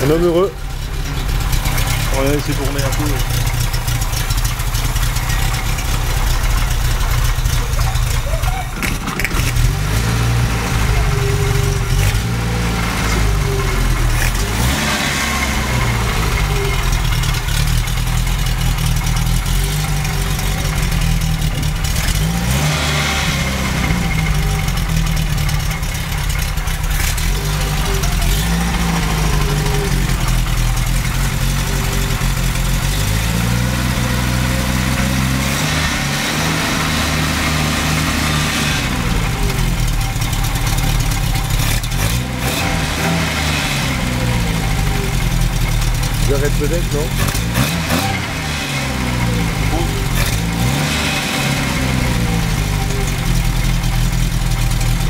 Un homme heureux. On va essayer de tourner un peu. J'arrête peut-être, non?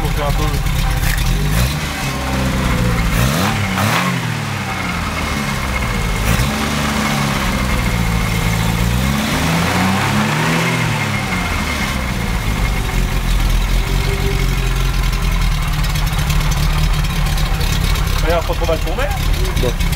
Pour faire un peu. Regarde, pas trop mal tourné. Non.